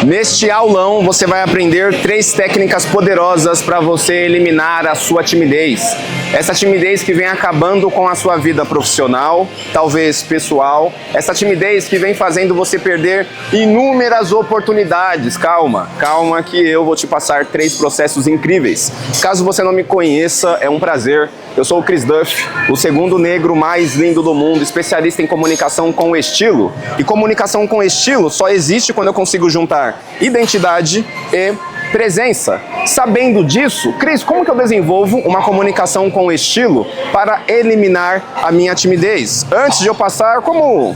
Neste aulão você vai aprender 3 técnicas poderosas para você eliminar a sua timidez. Essa timidez que vem acabando com a sua vida profissional, talvez pessoal. Essa timidez que vem fazendo você perder inúmeras oportunidades. Calma, calma que eu vou te passar 3 processos incríveis. Caso você não me conheça, é um prazer. Eu sou o Chris Duff, o segundo negro mais lindo do mundo, especialista em comunicação com estilo. E comunicação com estilo só existe quando eu consigo juntar identidade e presença. Sabendo disso, Chris, como que eu desenvolvo uma comunicação com estilo para eliminar a minha timidez? Antes de eu passar, como...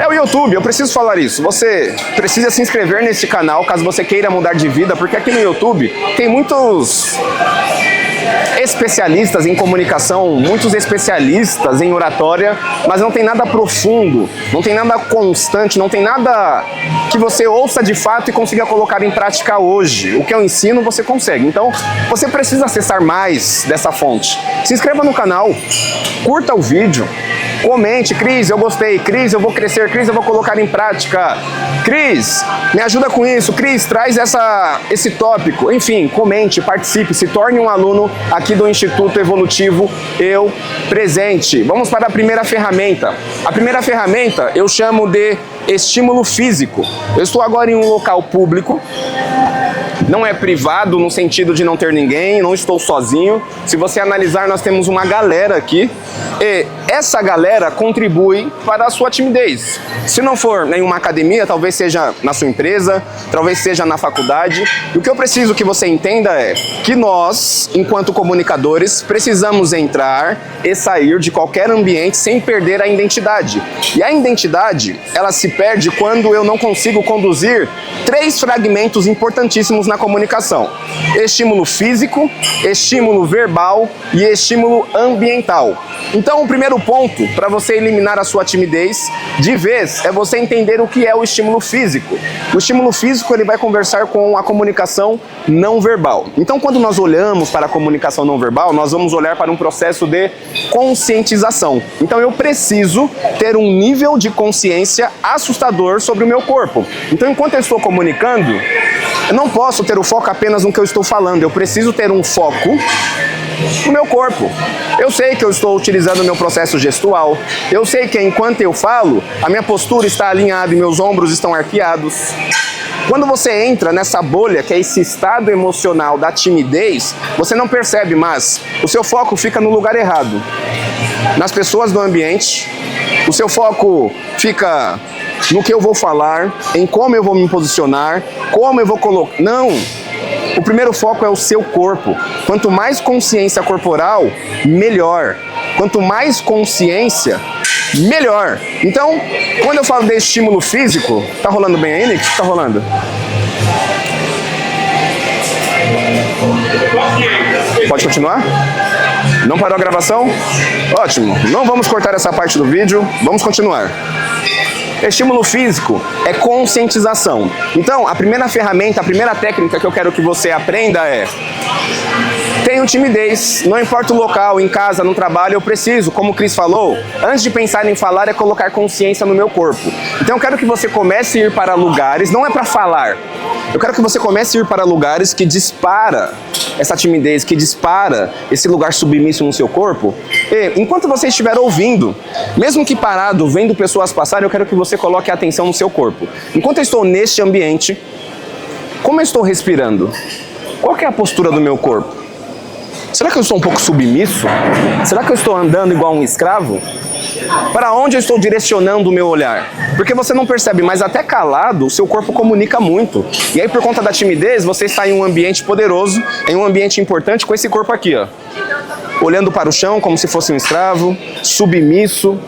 É o YouTube, eu preciso falar isso. Você precisa se inscrever nesse canal caso você queira mudar de vida, porque aqui no YouTube tem muitos especialistas em comunicação, muitos especialistas em oratória, mas não tem nada profundo, não tem nada constante, não tem nada que você ouça de fato e consiga colocar em prática hoje. O que eu ensino, você consegue. Então, você precisa acessar mais dessa fonte. Se inscreva no canal, curta o vídeo, comente, Cris, eu gostei, Cris, eu vou crescer, Cris, eu vou colocar em prática, Cris, me ajuda com isso, Cris, traz esse tópico, enfim, comente, participe, se torne um aluno aqui do Instituto Evolutivo Eu Presente. Vamos para a primeira ferramenta. A primeira ferramenta eu chamo de estímulo físico. Eu estou agora em um local público, não é privado no sentido de não ter ninguém, não estou sozinho. Se você analisar, nós temos uma galera aqui e essa galera contribui para a sua timidez. Se não for em uma academia, talvez seja na sua empresa, talvez seja na faculdade. E o que eu preciso que você entenda é que nós, enquanto comunicadores, precisamos entrar e sair de qualquer ambiente sem perder a identidade. E a identidade, ela se perde quando eu não consigo conduzir 3 fragmentos importantíssimos na comunicação: estímulo físico, estímulo verbal e estímulo ambiental. Então, o primeiro ponto para você eliminar a sua timidez de vez é você entender o que é o estímulo físico. O estímulo físico ele vai conversar com a comunicação não verbal. Então, quando nós olhamos para a comunicação não verbal, nós vamos olhar para um processo de conscientização. Então, eu preciso ter um nível de consciência assustador sobre o meu corpo. Então, enquanto eu estou comunicando, eu não posso ter o foco apenas no que eu estou falando, eu preciso ter um foco no meu corpo. Eu sei que eu estou utilizando o meu processo gestual, eu sei que enquanto eu falo, a minha postura está alinhada e meus ombros estão arqueados. Quando você entra nessa bolha, que é esse estado emocional da timidez, você não percebe, mas o seu foco fica no lugar errado. Nas pessoas do ambiente, o seu foco fica no que eu vou falar, em como eu vou me posicionar, como eu vou colocar... Não! O primeiro foco é o seu corpo. Quanto mais consciência corporal, melhor. Quanto mais consciência, melhor. Então, quando eu falo de estímulo físico, tá rolando bem aí, Nick? Tá rolando? Pode continuar? Não parou a gravação? Ótimo. Não vamos cortar essa parte do vídeo. Vamos continuar. Estímulo físico é conscientização. Então, a primeira ferramenta, a primeira técnica que eu quero que você aprenda é: tenho timidez, não importa o local, em casa, no trabalho, eu preciso, como o Chris falou, antes de pensar em falar é colocar consciência no meu corpo. Então eu quero que você comece a ir para lugares, não é para falar, eu quero que você comece a ir para lugares que dispara essa timidez, que dispara esse lugar submisso no seu corpo. E enquanto você estiver ouvindo, mesmo que parado, vendo pessoas passarem, eu quero que você coloque a atenção no seu corpo. Enquanto eu estou neste ambiente, como eu estou respirando? Qual que é a postura do meu corpo? Será que eu estou um pouco submisso? Será que eu estou andando igual um escravo? Para onde eu estou direcionando o meu olhar? Porque você não percebe, mas até calado, o seu corpo comunica muito. E aí, por conta da timidez, você está em um ambiente poderoso, em um ambiente importante, com esse corpo aqui, ó. Olhando para o chão como se fosse um escravo, submisso,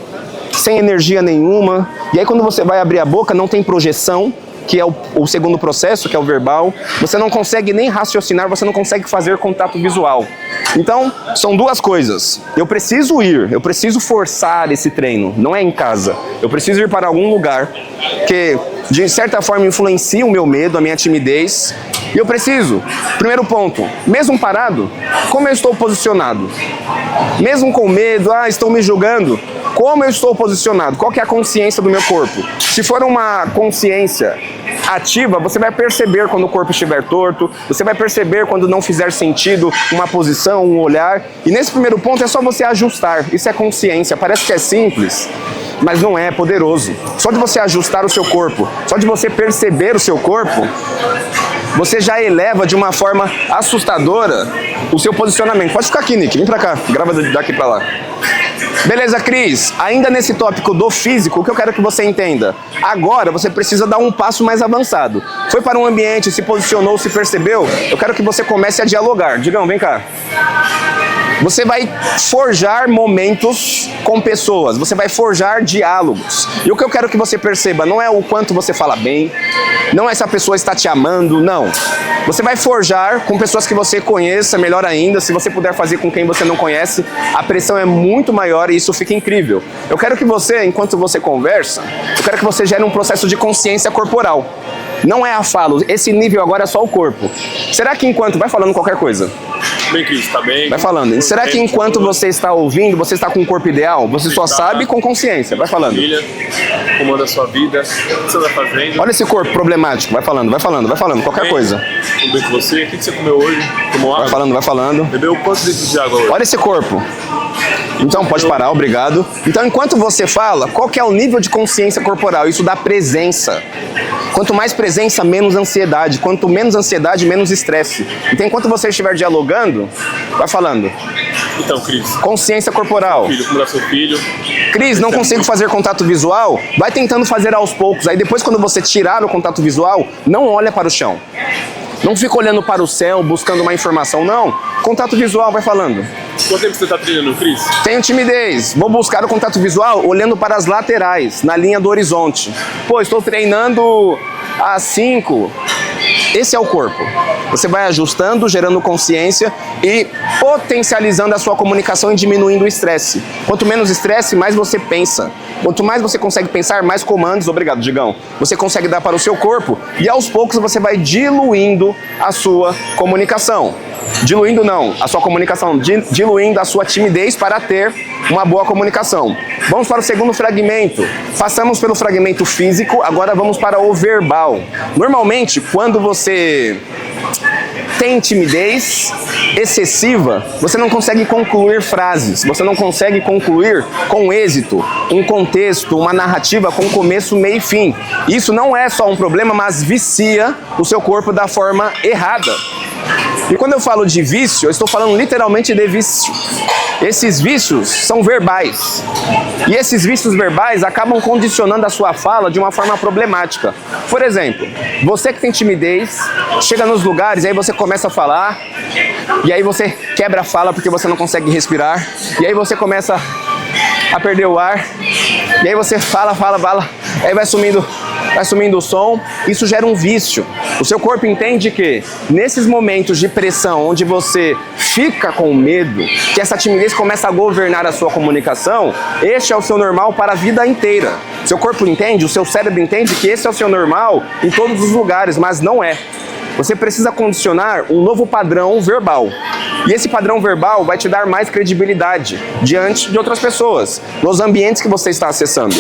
sem energia nenhuma. E aí, quando você vai abrir a boca, não tem projeção, que é o segundo processo, que é o verbal. Você não consegue nem raciocinar, você não consegue fazer contato visual. Então, são 2 coisas. Eu preciso forçar esse treino, não é em casa. Eu preciso ir para algum lugar que, de certa forma, influencia o meu medo, a minha timidez. E eu preciso, primeiro ponto, mesmo parado, como eu estou posicionado? Mesmo com medo, estou me julgando. Como eu estou posicionado? Qual que é a consciência do meu corpo? Se for uma consciência ativa, você vai perceber quando o corpo estiver torto, você vai perceber quando não fizer sentido uma posição, um olhar. E nesse primeiro ponto é só você ajustar. Isso é consciência. Parece que é simples, mas não é, poderoso. Só de você ajustar o seu corpo, só de você perceber o seu corpo, você já eleva de uma forma assustadora o seu posicionamento. Pode ficar aqui, Nick. Vem pra cá. Grava daqui pra lá. Beleza, Cris? Ainda nesse tópico do físico, o que eu quero que você entenda? Agora você precisa dar um passo mais avançado. Foi para um ambiente, se posicionou, se percebeu? Eu quero que você comece a dialogar. Digão, vem cá. Você vai forjar momentos com pessoas, você vai forjar diálogos. E o que eu quero que você perceba não é o quanto você fala bem, não é se a pessoa está te amando, não. Você vai forjar com pessoas que você conheça, melhor ainda. Se você puder fazer com quem você não conhece, a pressão é muito maior e isso fica incrível. Eu quero que você, enquanto você conversa, eu quero que você gere um processo de consciência corporal. Não é a fala, esse nível agora é só o corpo. Será que enquanto... Vai falando qualquer coisa. Bem, Cris, tá bem. Vai falando. Será que enquanto você está ouvindo, você está com um corpo ideal? Você só sabe com consciência. Vai falando. Família, comanda a sua vida, o que você está fazendo? Olha esse corpo problemático. Vai falando, vai falando, vai falando. Qualquer coisa. Tudo bem com você? O que você comeu hoje? Tomou água? Vai falando, vai falando. Bebeu quantos litros de água hoje? Olha esse corpo. Então, pode parar, obrigado. Então, enquanto você fala, qual que é o nível de consciência corporal? Isso dá presença. Quanto mais presença, menos ansiedade. Quanto menos ansiedade, menos estresse. Então, enquanto você estiver dialogando, vai falando. Então, Cris. Consciência corporal. Filho, como dá seu filho? Cris, não consigo fazer contato visual? Vai tentando fazer aos poucos. Aí depois, quando você tirar o contato visual, não olha para o chão. Não fica olhando para o céu, buscando uma informação, não. Contato visual, vai falando. Quanto tempo você está treinando, Cris? Tenho timidez. Vou buscar o contato visual olhando para as laterais, na linha do horizonte. Pô, estou treinando a 5. Esse é o corpo. Você vai ajustando, gerando consciência e potencializando a sua comunicação e diminuindo o estresse. Quanto menos estresse, mais você pensa. Quanto mais você consegue pensar, mais comandos, obrigado, Digão, você consegue dar para o seu corpo e aos poucos você vai diluindo a sua comunicação. Diluindo não, a sua comunicação, diluindo a sua timidez para ter uma boa comunicação. Vamos para o segundo fragmento. Passamos pelo fragmento físico, agora vamos para o verbal. Normalmente, quando você tem timidez excessiva, você não consegue concluir frases, você não consegue concluir com êxito um contexto, uma narrativa com começo, meio e fim. Isso não é só um problema, mas vicia o seu corpo da forma errada. E quando eu falo de vício, eu estou falando literalmente de vício. Esses vícios são verbais. E esses vícios verbais acabam condicionando a sua fala de uma forma problemática. Por exemplo, você que tem timidez, chega nos lugares e aí você começa a falar, e aí você quebra a fala porque você não consegue respirar, e aí você começa a perder o ar, e aí você fala, aí vai sumindo o som. Isso gera um vício. O seu corpo entende que nesses momentos de pressão, onde você fica com medo, que essa timidez começa a governar a sua comunicação, este é o seu normal para a vida inteira. Seu corpo entende, o seu cérebro entende que esse é o seu normal em todos os lugares, mas não é. Você precisa condicionar um novo padrão verbal. E esse padrão verbal vai te dar mais credibilidade diante de outras pessoas, nos ambientes que você está acessando.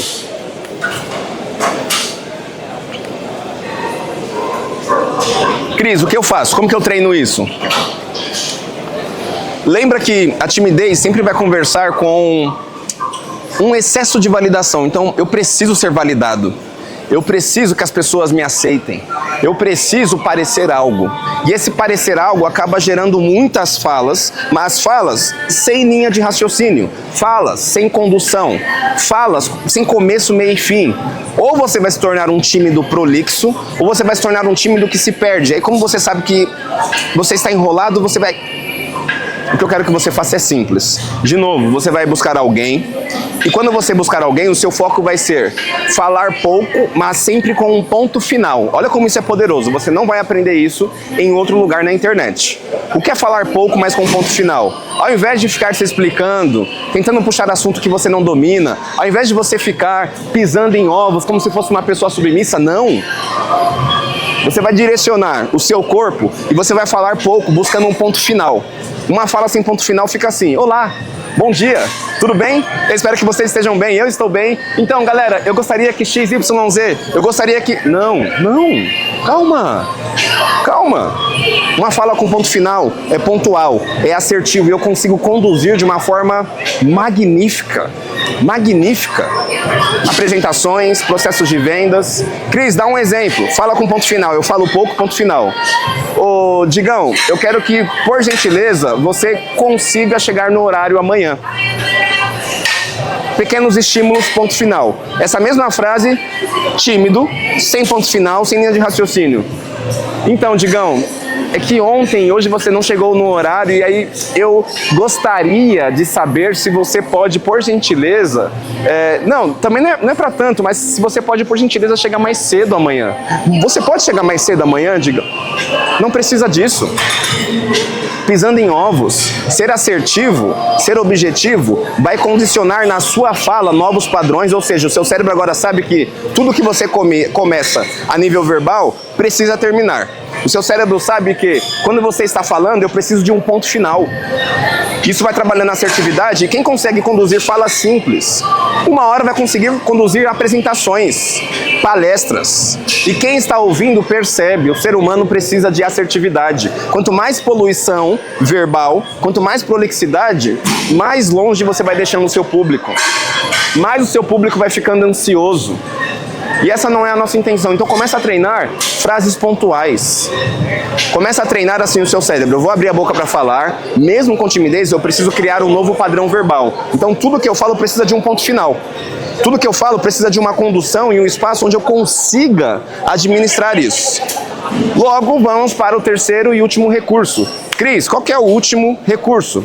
Cris, o que eu faço? Como que eu treino isso? Lembra que a timidez sempre vai conversar com um excesso de validação. Então, eu preciso ser validado. Eu preciso que as pessoas me aceitem. Eu preciso parecer algo. E esse parecer algo acaba gerando muitas falas, mas falas sem linha de raciocínio. Falas sem condução. Falas sem começo, meio e fim. Ou você vai se tornar um tímido prolixo, ou você vai se tornar um tímido que se perde. Aí como você sabe que você está enrolado, você vai... O que eu quero que você faça é simples. De novo, você vai buscar alguém. E quando você buscar alguém, o seu foco vai ser falar pouco, mas sempre com um ponto final. Olha como isso é poderoso. Você não vai aprender isso em outro lugar na internet. O que é falar pouco, mas com um ponto final? Ao invés de ficar se explicando, tentando puxar assunto que você não domina, ao invés de você ficar pisando em ovos como se fosse uma pessoa submissa, não. Você vai direcionar o seu corpo e você vai falar pouco, buscando um ponto final. Uma fala sem ponto final fica assim: olá, bom dia, Tudo bem? Eu espero que vocês estejam bem, eu estou bem. Então, galera, eu gostaria que XYZ, eu gostaria que... Não, calma. Uma fala com ponto final é pontual, é assertivo e eu consigo conduzir de uma forma magnífica. Apresentações, processos de vendas. Cris, dá um exemplo. Fala com ponto final. Eu falo pouco, ponto final. Ô, Digão, eu quero que, por gentileza, você consiga chegar no horário amanhã. Pequenos estímulos, ponto final. Essa mesma frase, tímido, sem ponto final, sem linha de raciocínio. Então, Digão, é que ontem, hoje você não chegou no horário e aí eu gostaria de saber se você pode, por gentileza... também não é pra tanto, mas se você pode, por gentileza, chegar mais cedo amanhã. Você pode chegar mais cedo amanhã, Digão? Não precisa disso. Pisando em ovos, ser assertivo, ser objetivo, vai condicionar na sua fala novos padrões, ou seja, o seu cérebro agora sabe que tudo que você começa a nível verbal precisa terminar. O seu cérebro sabe que quando você está falando, eu preciso de um ponto final. Isso vai trabalhando a assertividade e quem consegue conduzir falas simples, uma hora vai conseguir conduzir apresentações, palestras. E quem está ouvindo percebe, o ser humano precisa de assertividade. Quanto mais poluição verbal, quanto mais prolixidade, mais longe você vai deixando o seu público. Mais o seu público vai ficando ansioso. E essa não é a nossa intenção. Então começa a treinar frases pontuais. Começa a treinar assim o seu cérebro. Eu vou abrir a boca para falar, mesmo com timidez, eu preciso criar um novo padrão verbal. Então tudo que eu falo precisa de um ponto final. Tudo que eu falo precisa de uma condução e um espaço onde eu consiga administrar isso. Logo, vamos para o terceiro e último recurso. Cris, qual que é o último recurso?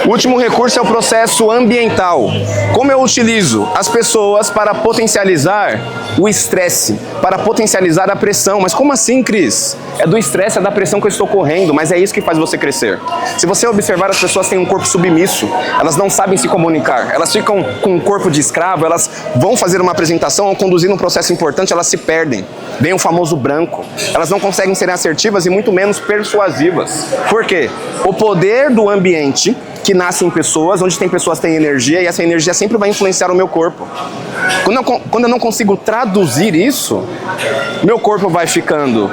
O último recurso é o processo ambiental. Como eu utilizo as pessoas para potencializar o estresse, para potencializar a pressão. Mas como assim, Cris? É do estresse, é da pressão que eu estou correndo, mas é isso que faz você crescer. Se você observar, as pessoas têm um corpo submisso, elas não sabem se comunicar, elas ficam com um corpo de escravo, elas vão fazer uma apresentação ou conduzir um processo importante, elas se perdem. Vem o famoso branco. Elas não conseguem ser assertivas e muito menos persuasivas. Por quê? O poder do ambiente que nasce em pessoas, onde tem pessoas que têm energia, e essa energia sempre vai influenciar o meu corpo. Quando eu não consigo traduzir isso, meu corpo vai ficando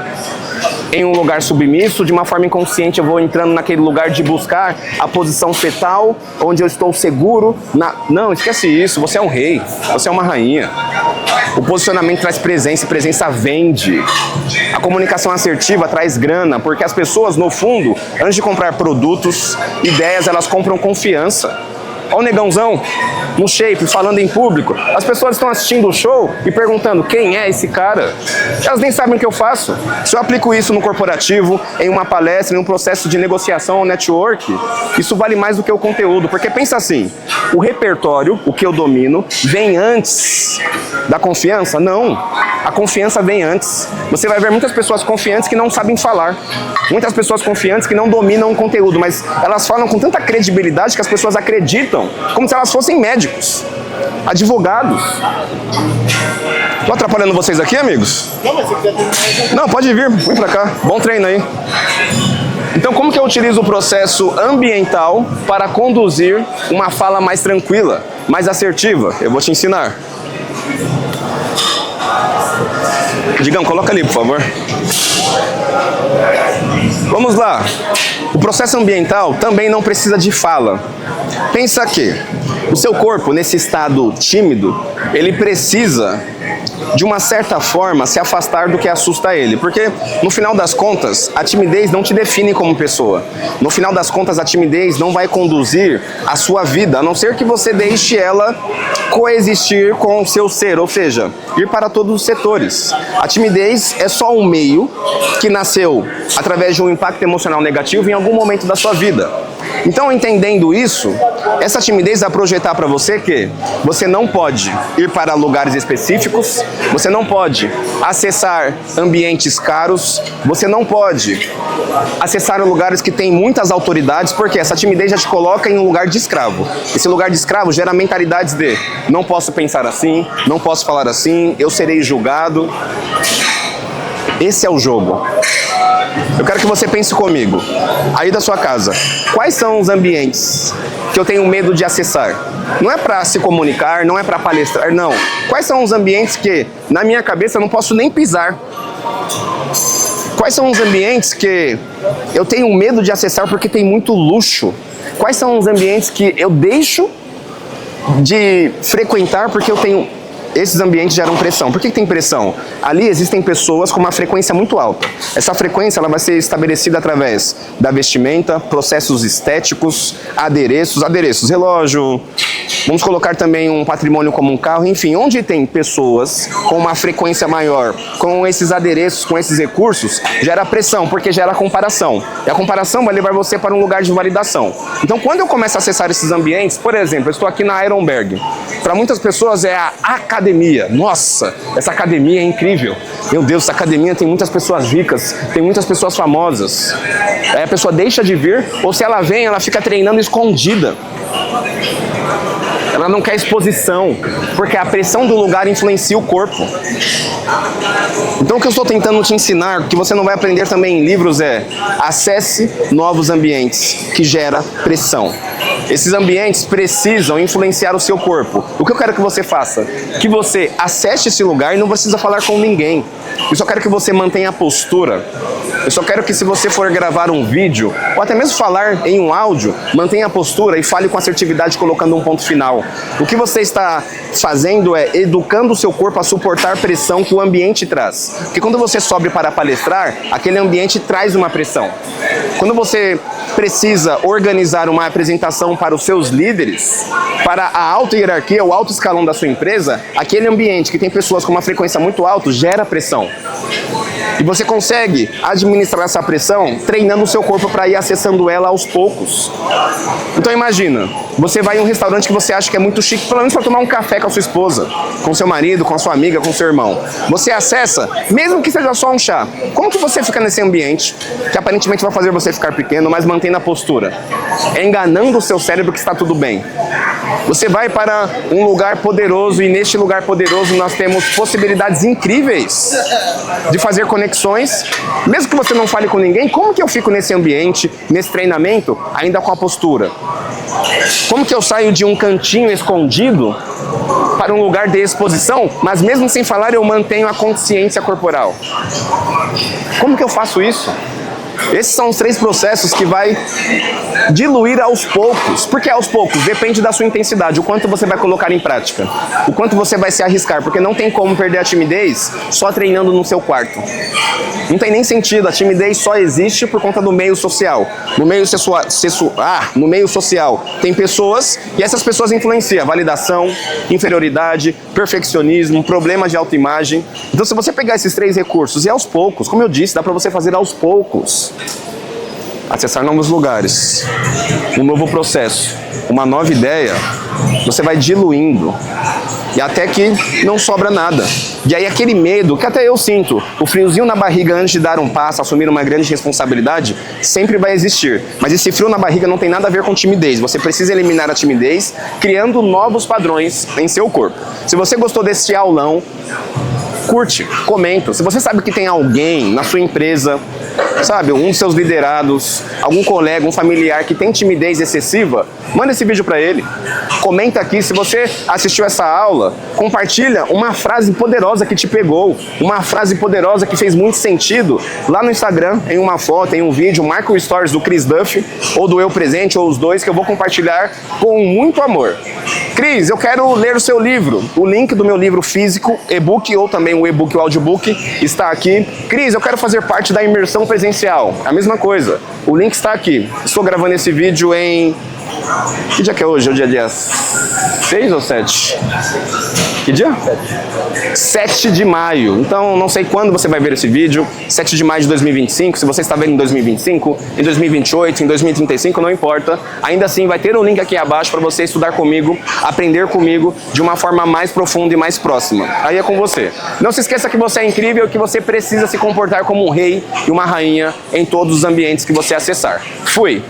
em um lugar submisso, de uma forma inconsciente eu vou entrando naquele lugar de buscar a posição fetal, onde eu estou seguro. Não, esquece isso, você é um rei, você é uma rainha. O posicionamento traz presença, e presença vende. A comunicação assertiva traz grana, porque as pessoas, no fundo, antes de comprar produtos, ideias, elas compram confiança. Olha o negãozão no shape, falando em público. As pessoas estão assistindo o show e perguntando quem é esse cara. Elas nem sabem o que eu faço. Se eu aplico isso no corporativo, em uma palestra, em um processo de negociação ou network, isso vale mais do que o conteúdo. Porque pensa assim, o repertório, o que eu domino, vem antes da confiança? Não. A confiança vem antes. Você vai ver muitas pessoas confiantes que não sabem falar. Muitas pessoas confiantes que não dominam o conteúdo, mas elas falam com tanta credibilidade que as pessoas acreditam, como se elas fossem médicos, advogados. Tô atrapalhando vocês aqui, amigos? Não, mas se quiser terminar... Não, pode vir, vem pra cá. Bom treino aí. Então, como que eu utilizo o processo ambiental para conduzir uma fala mais tranquila, mais assertiva? Eu vou te ensinar. Digão, coloca ali, por favor. Vamos lá. O processo ambiental também não precisa de fala. Pensa que o seu corpo, nesse estado tímido, ele precisa, de uma certa forma, se afastar do que assusta ele. Porque, no final das contas, a timidez não te define como pessoa. No final das contas, a timidez não vai conduzir a sua vida, a não ser que você deixe ela coexistir com o seu ser, ou seja, ir para todos os setores. A timidez é só um meio que nasceu através de um impacto emocional negativo em algum momento da sua vida. Então, entendendo isso, essa timidez vai projetar para você que você não pode ir para lugares específicos, você não pode acessar ambientes caros, você não pode acessar lugares que têm muitas autoridades, porque essa timidez já te coloca em um lugar de escravo. Esse lugar de escravo gera mentalidades de não posso pensar assim, não posso falar assim, eu serei julgado. Esse é o jogo. Eu quero que você pense comigo, aí da sua casa, quais são os ambientes que eu tenho medo de acessar? Não é para se comunicar, não é para palestrar, não. Quais são os ambientes que, na minha cabeça, eu não posso nem pisar? Quais são os ambientes que eu tenho medo de acessar porque tem muito luxo? Quais são os ambientes que eu deixo de frequentar porque eu tenho... Esses ambientes geram pressão. Por que tem pressão? Ali existem pessoas com uma frequência muito alta. Essa frequência ela vai ser estabelecida através da vestimenta, processos estéticos, adereços, relógio. Vamos colocar também um patrimônio como um carro, enfim, onde tem pessoas com uma frequência maior, com esses adereços, com esses recursos, gera pressão, porque gera comparação. E a comparação vai levar você para um lugar de validação. Então, quando eu começo a acessar esses ambientes, por exemplo, eu estou aqui na Ironberg. Para muitas pessoas é a academia. Nossa, essa academia é incrível. Meu Deus, essa academia tem muitas pessoas ricas, tem muitas pessoas famosas. Aí a pessoa deixa de vir, ou se ela vem, ela fica treinando escondida. Ela não quer exposição, porque a pressão do lugar influencia o corpo. Então o que eu estou tentando te ensinar, que você não vai aprender também em livros, é acesse novos ambientes, que gera pressão. Esses ambientes precisam influenciar o seu corpo. O que eu quero que você faça? Que você acesse esse lugar e não precisa falar com ninguém. Eu só quero que você mantenha a postura. Eu só quero que se você for gravar um vídeo, ou até mesmo falar em um áudio, mantenha a postura e fale com assertividade colocando um ponto final. O que você está fazendo é educando o seu corpo a suportar a pressão que o ambiente traz. Porque quando você sobe para palestrar, aquele ambiente traz uma pressão. Quando você precisa organizar uma apresentação para os seus líderes, para a alta hierarquia, o alto escalão da sua empresa, aquele ambiente que tem pessoas com uma frequência muito alta gera pressão. E você consegue administrar essa pressão treinando o seu corpo para ir acessando ela aos poucos. Então imagina, você vai em um restaurante que você acha que é muito chique, pelo menos para tomar um café com a sua esposa, com seu marido, com a sua amiga, com seu irmão. Você acessa, mesmo que seja só um chá. Como que você fica nesse ambiente, que aparentemente vai fazer você ficar pequeno, mas mantém a postura? É enganando o seu cérebro que está tudo bem. Você vai para um lugar poderoso e neste lugar poderoso nós temos possibilidades incríveis de fazer conexões. Mesmo que você não fale com ninguém, como que eu fico nesse ambiente, nesse treinamento, ainda com a postura? Como que eu saio de um cantinho escondido para um lugar de exposição, mas mesmo sem falar eu mantenho a consciência corporal? Como que eu faço isso? Esses são os 3 processos que vai diluir aos poucos. Por que aos poucos? Depende da sua intensidade, o quanto você vai colocar em prática, o quanto você vai se arriscar, porque não tem como perder a timidez só treinando no seu quarto. Não tem nem sentido, a timidez só existe por conta do meio social. No meio social tem pessoas e essas pessoas influenciam validação, inferioridade, perfeccionismo, problemas de autoimagem. Então se você pegar esses 3 recursos e aos poucos, como eu disse, dá para você fazer aos poucos. Acessar novos lugares, um novo processo, uma nova ideia, você vai diluindo e até que não sobra nada. E aí aquele medo, que até eu sinto, o friozinho na barriga antes de dar um passo, assumir uma grande responsabilidade, sempre vai existir. Mas esse frio na barriga não tem nada a ver com timidez. Você precisa eliminar a timidez criando novos padrões em seu corpo. Se você gostou desse aulão, curte, comenta. Se você sabe que tem alguém na sua empresa, sabe, um dos seus liderados, algum colega, um familiar que tem timidez excessiva, manda esse vídeo para ele. Comenta aqui, se você assistiu essa aula, compartilha uma frase poderosa que te pegou, uma frase poderosa que fez muito sentido lá no Instagram, em uma foto, em um vídeo, marca o stories do Chris Duff, ou do Eu Presente, ou os dois, que eu vou compartilhar com muito amor. Cris, eu quero ler o seu livro. O link do meu livro físico, e-book, ou também o e-book, o audiobook, está aqui. Cris, eu quero fazer parte da imersão presencial. A mesma coisa. O link está aqui. Estou gravando esse vídeo em... Que dia que é hoje? Hoje é dia 6 ou 7? Que dia? 7 de maio. Então, não sei quando você vai ver esse vídeo. 7 de maio de 2025. Se você está vendo em 2025, em 2028, em 2035, não importa. Ainda assim, vai ter um link aqui abaixo para você estudar comigo, aprender comigo de uma forma mais profunda e mais próxima. Aí é com você. Não se esqueça que você é incrível e que você precisa se comportar como um rei e uma rainha em todos os ambientes que você acessar. Fui!